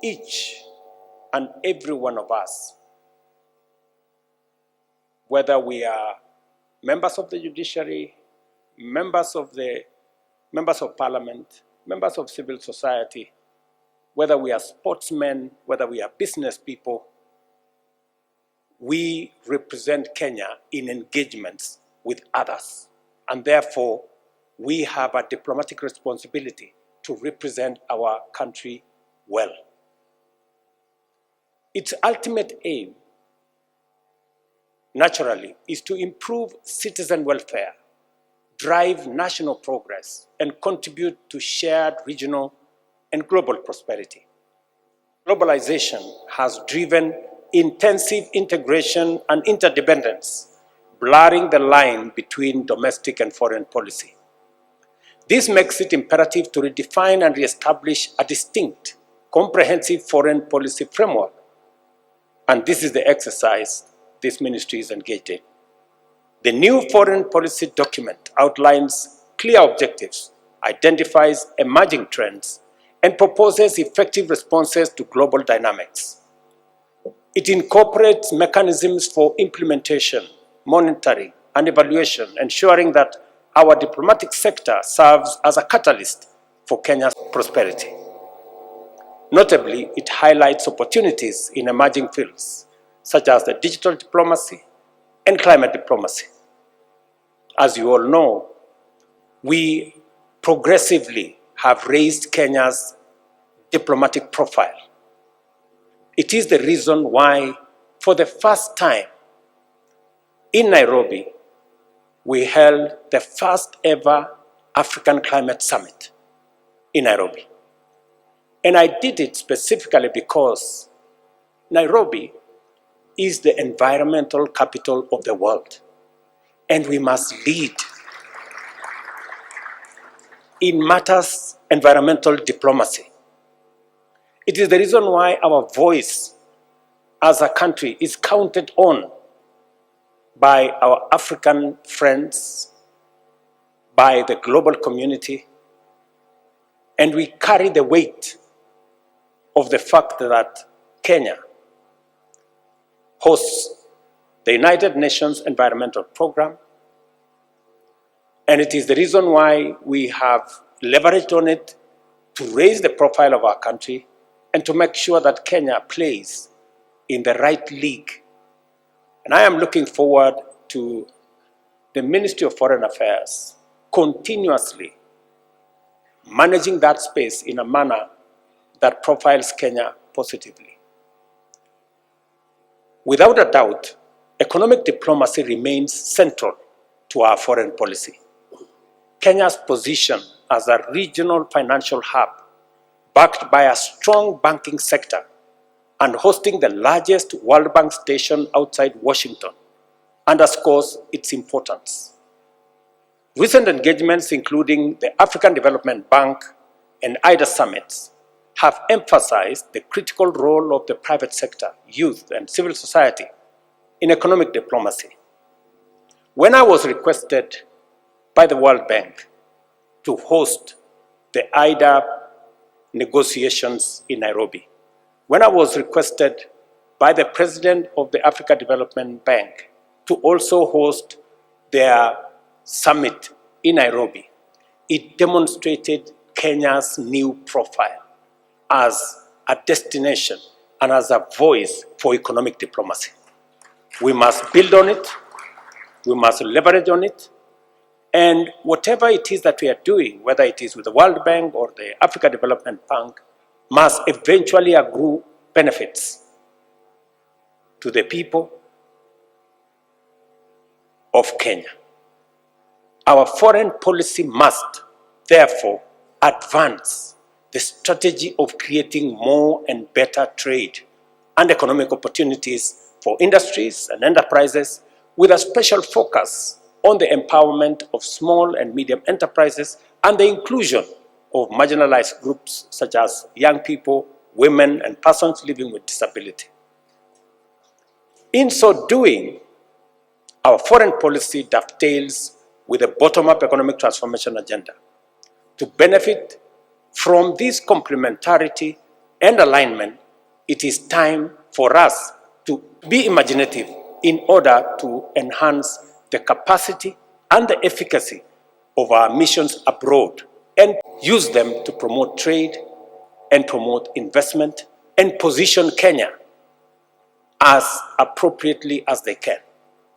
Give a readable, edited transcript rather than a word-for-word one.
each and every one of us, whether we are members of the judiciary, members of parliament, members of civil society, whether we are sportsmen, whether we are business people, we represent Kenya in engagements with others. And therefore, we have a diplomatic responsibility to represent our country well. Its ultimate aim, naturally, is to improve citizen welfare, drive national progress, and contribute to shared regional and global prosperity. Globalization has driven intensive integration and interdependence, blurring the line between domestic and foreign policy. This makes it imperative to redefine and reestablish a distinct, comprehensive foreign policy framework. And this is the exercise this ministry is engaged in. The new foreign policy document outlines clear objectives, identifies emerging trends, and proposes effective responses to global dynamics. It incorporates mechanisms for implementation, monitoring, and evaluation, ensuring that our diplomatic sector serves as a catalyst for Kenya's prosperity. Notably, it highlights opportunities in emerging fields, such as the digital diplomacy and climate diplomacy. As you all know, we progressively have raised Kenya's diplomatic profile. It is the reason why, for the first time in Nairobi, we held the first ever African Climate Summit in Nairobi. And I did it specifically because Nairobi is the environmental capital of the world, and we must lead in matters environmental diplomacy. It is the reason why our voice as a country is counted on by our African friends, by the global community, and we carry the weight of the fact that Kenya hosts the United Nations Environmental Program, and it is the reason why we have leveraged on it to raise the profile of our country and to make sure that Kenya plays in the right league. And I am looking forward to the Ministry of Foreign Affairs continuously managing that space in a manner that profiles Kenya positively. Without a doubt, economic diplomacy remains central to our foreign policy. Kenya's position as a regional financial hub, backed by a strong banking sector and hosting the largest World Bank station outside Washington, underscores its importance. Recent engagements, including the African Development Bank and IDA summits, have emphasized the critical role of the private sector, youth, and civil society in economic diplomacy. When I was requested by the World Bank to host the IDA negotiations in Nairobi, when I was requested by the President of the Africa Development Bank to also host their summit in Nairobi, it demonstrated Kenya's new profile as a destination and as a voice for economic diplomacy. We must build on it, we must leverage on it, and whatever it is that we are doing, whether it is with the World Bank or the Africa Development Bank, must eventually accrue benefits to the people of Kenya. Our foreign policy must, therefore, advance the strategy of creating more and better trade and economic opportunities for industries and enterprises, with a special focus on the empowerment of small and medium enterprises and the inclusion of marginalized groups such as young people, women, and persons living with disability. In so doing, our foreign policy dovetails with a bottom-up economic transformation agenda. To benefit from this complementarity and alignment, it is time for us to be imaginative in order to enhance the capacity and the efficacy of our missions abroad and use them to promote trade and promote investment and position Kenya as appropriately as they can.